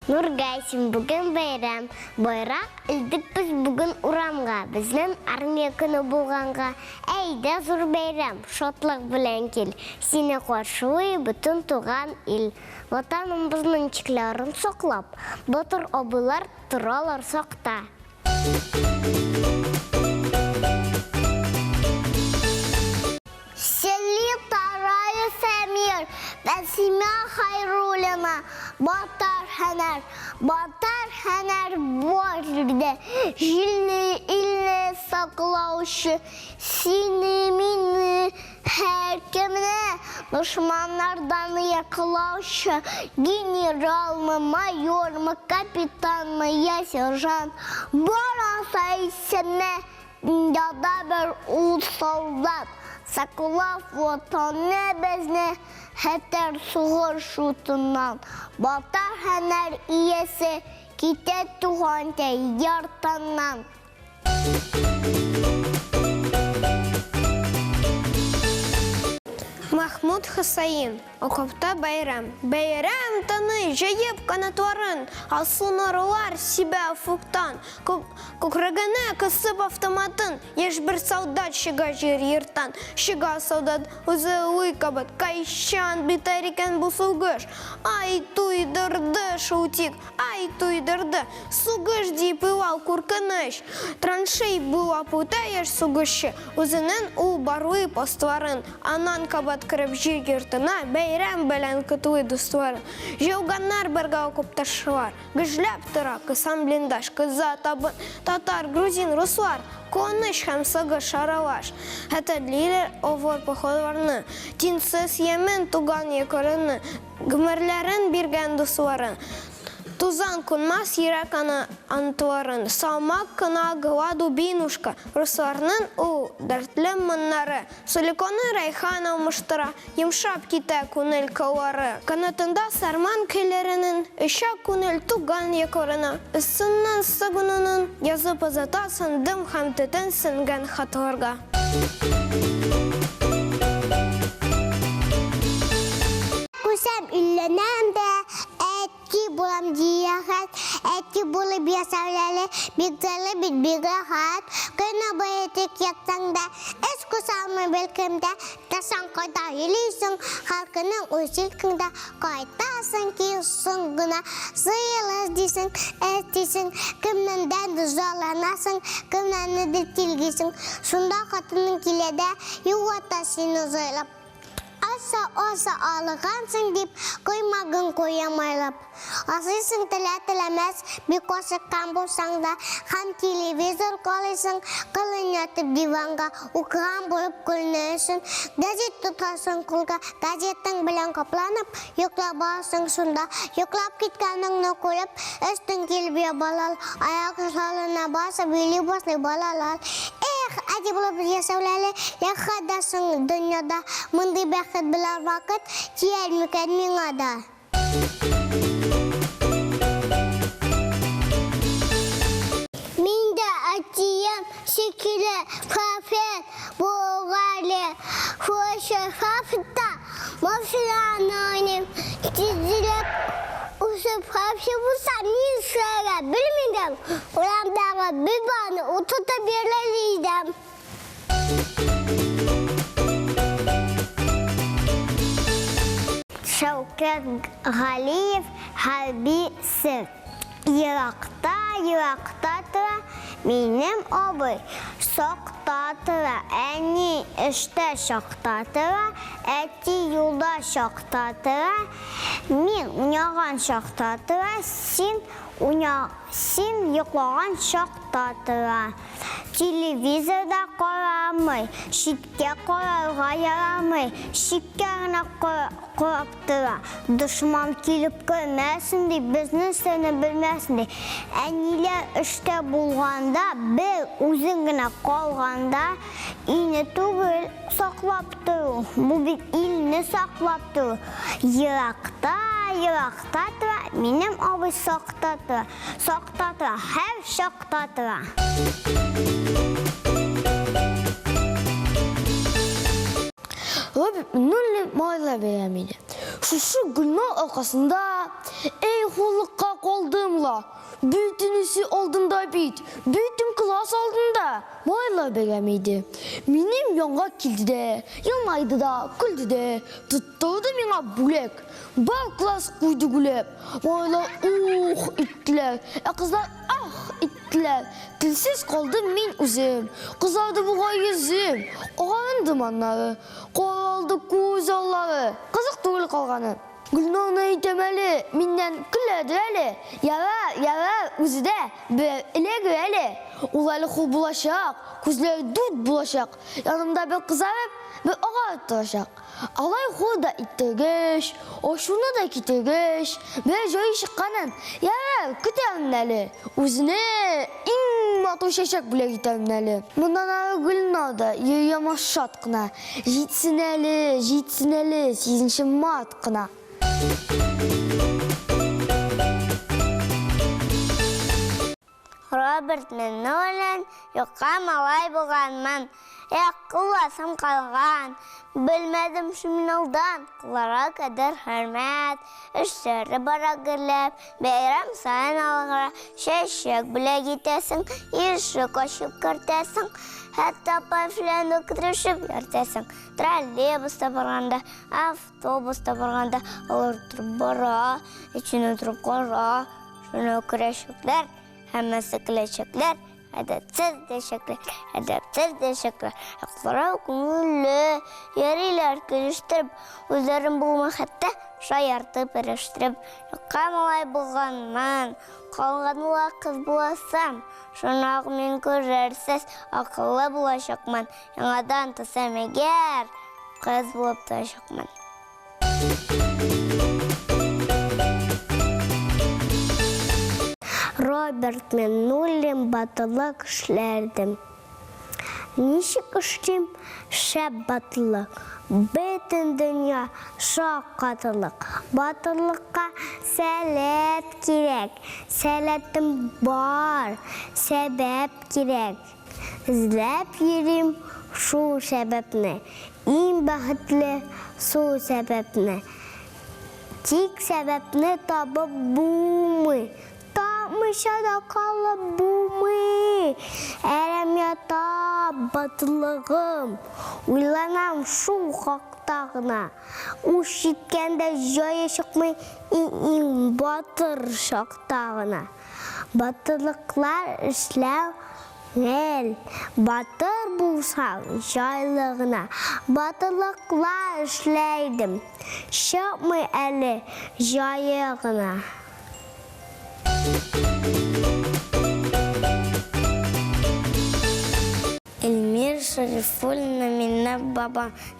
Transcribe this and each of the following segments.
Нургайсин, бүгін байрам. Байрақ ілдік біз бүгін ұрамға. Біздің армия күні болғанға. Әйді зұр байрам, шотлық білен кел. Сені қоршуы бүтін туған ел. Ватанымыздың чіклерін соқлап, бұтыр обылар тұралар соқта. Сели тарайы сәмир, бәсиме хайрулина, батар хәнәр бар жерде, жилні илні сақлаушы, сені мені әркеміне, дұшмандардан яқылаушы, генерал-мы, майор-мы, капитан-мы, я сержант, бараса есіне, яда бір ұл солдат, сақылав отаны бізіне, хәтер сұғыр шутынан, батар хәнәр иесі, кете туған яртаннан. Махмуд Хасаин, Окопта байрам. Байрам таны жайып канатларын, алсын арулар себя фуктан. Кукрагане кысып автоматын, еш бір солдат шыга жер ертан. Шыга солдат өзі уйкабыт, кайшан битарикен бұсылгыш. Ай туйдырды шаутик, ай туйдырды. Сугыш дейп ылал куркыныш. Траншей была путаеш сугышы, өзінің ул баруы постларын. Анан кабат кіріп жегертіна, бәйрәм бәлән күтуі дұстварын. Жауганнар бірға окопташылар. Гыжляп тұра, кысан блиндаш, кыза табын, татар, грузин, руслар. Коныш һәм сығы шаралаш. Хәтәдлилер овор походварны. Тинсыз емен туган екорыны. Гмірлерін берген дұсларын. Тузан күнмас ерек антуарын. Салмак кына гладу бинушка. Русларның у дәртлі мұннары. Суликоны райхан алмыштыра. Емшап ките күнел калары. Канатында сарман келерінің. Іша күнел туган екорына. Үсіннен сығынының. Язып азатасын дым һәм тетен сінген хатларға. Күсәм үлленәм бә, әтки болам дияғат, әтки болып ясауләлі, бігзәлі бітбігі ғат, күні бойетік ятсаңда, әс күсамы білкімді, тасан қайда елейсің, халқының өсілкіңді, қайтасың кейсің ғына, сыйлыз дейсің, әс дейсің, кімненден дүзаланасың, кімнені тілгейсің, сұнда қатының келеді, юғата сені зойлап. Аса алығансың деп, қоймағын қойамайлап. Асыйсың тіләмәс, бек осыққан болсаң да, хан телевизор қалайсың, қылын өтіп диванға, оқыған болып көрінесің. Газет тұтасың құлға, газеттің білен қопланып, yoklап алсың сонда, yoklап кеткеніңні көріп, үстің келбе балал, аяқ салына басып, үйлі басылы балалар. Әді болып ясауләлі, яқадасың дүнияда, мұнды бәқіт білер вақыт, тиер мүкәд мен ада. Менде әтием шекілі, фафет, болғалы, фошы фафетта, мafşilanayım, tizilip usып фафе бұлса, мен шыға білмейдім, орамдағы bir bana otuda birleliydim. Şevket Galiyev Halbisi Yırakta tıra benim abi Şokta tıra eni işte şokta tıra eti yolda şokta tıra men unyağan şokta tıra sen yıklağan şokta tıra televizorda koramay şitke korarga yaramay şikkarına korap tıra düşman kelip görmesin de bizni seni bilmesin de әнилер іште болғанда бір өзіңгіне қалғанда ине түгіл сақлап тұру бұл бір илні сақлап тұру Иракта тұра менің абай сақта тұра әр шақта тұра Nulli mayla veremedi. Şu günün arkasında ey hulukka koldumla. Bütünüsü oldunda bit. Bütün klas oldunda mayla veremedi. Benim yanğa kildi de, yanaydı da, güldü de. Tutturdu bana bulek. Bal klas kuydu gülep. Mayla ittiler. Kızlar ittiler. Dilsiz kaldım men üzüm. Kızardı buğa yüzüm. Ağandım anları. Qoraldı kuzalları. Kızık değil kalganı. Gülnağına itemeli. Minden gülerdi eli. Yarar üzü de böyle ile göğeli. Olaylı kul bulaşak. Kuzları dut bulaşak. Yanımda bir kızarıp bir ağa attıracak. Alay kul da ittirgeç. Oşunu da kitirgeç. Bir joyu şıkkanın. Yarar küterneli. Üzüne matı şeşek bile gitarneli. Bundan ağır gülnağda yiyemez şatkına. Jitsineli, sizinşi matkına. Robert мен Nolan yoqqa malay bo'lganman. Qulasam qalgan. Bilmedim şimdildan. Qulara kadar hürmet. İşleri bırakırlar. Bayram sayın algıra. Şeşek bile gitesin. İşi koşup kırtesin. Hatta payflarını kıtırışıp yertesin. Trolleybüste barganda, avtobüste barganda alır turup bara, içine turup qora. Şunu küreşikler. Hammasi qilaşaklar, adabsiz deşaklar. Aqlara ko'ngilli, yarilar kelishtirib, o'zlarim bo'lma hatta shayartib erishtirib, qamalay bo'lganman. Qolganlar qiz bo'lasam, shunaq men ko'rarsiz, aqlli bo'lashaqman. Yangadan tasam agar qiz bo'lib tashaqman. Robert мен Nolan batılık işlerdim. Nişik iştim? Şəb batılık. Bütün dünya şok katılık. Batılıkka səlat gerek. Səlatim var. Sebep gerek. İzlep yerim şu sebepni. En baxtlı şu sebepni. Tek sebepni tapıp bulmu. Tapmışada kalıp bulmu. Erem yata batılığım. Uylanam şu haktağına. Uş yitkende joya çıkmay in batır şaktağına. Batılıklar işlev el. Batır bulsam jaylığına. Batılıklar işleydim. Şapmay eli jayığına. Эльмир Шарифуллина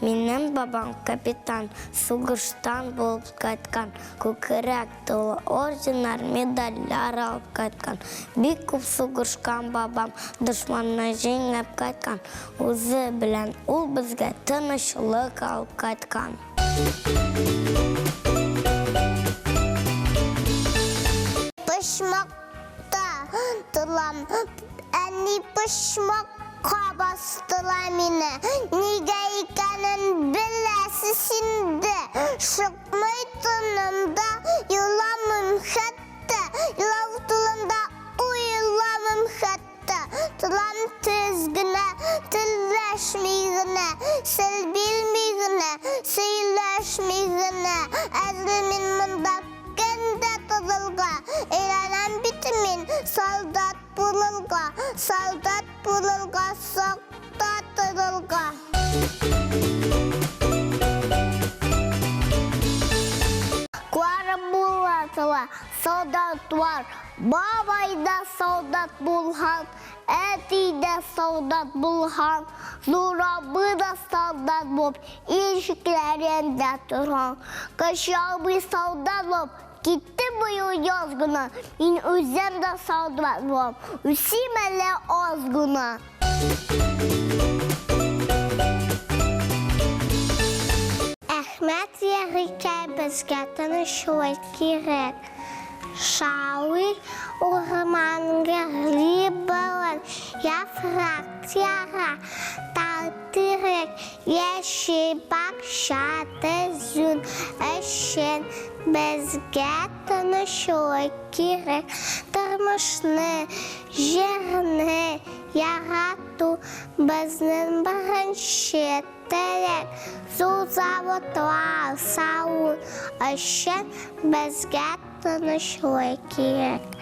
менен бабам капитан сугыштан болып қайтқан. Көкірек толы ордендар, медальдар алып қайтқан. Бик көп сугышқан бабам дұшманны жеңіп қайтқан. Өзі білән ол бізге тыныштық алып қайтқан. Pışmakta tılam, anne pışmakka bastılar mine. Niga ikanin bilesi şimdi, şıkmay tınımda yılamım hatta, yılav tılımda uyulamım hatta. Tılam tezgine, tilleşmeyine, sil bilmeyine, seyleşmeyine, azlimin mındak. Eğlenen bitimin soldat bululga, soldat tırılga. Kuara bulatıla soldat var, babayda soldat bulhan, etide soldat bulhan, Zurabı da soldat bulup, ilişkilerinde turhan, kaşabı soldat bulup, gitti bu yazgına, yine özlem de soldat bulup, üsimele azgına. Ahmet yerikay bizga tanishuvak kerak. Shawi o'rmonga g'ilib bilan, yaproq yara, балтырек, еші бақша түзін үшін бізге тынышлық керек. Тұрмышны, жерні ярату біздің бірінші тілек. Зұл заводлар салу үшін бізге тынышлық керек.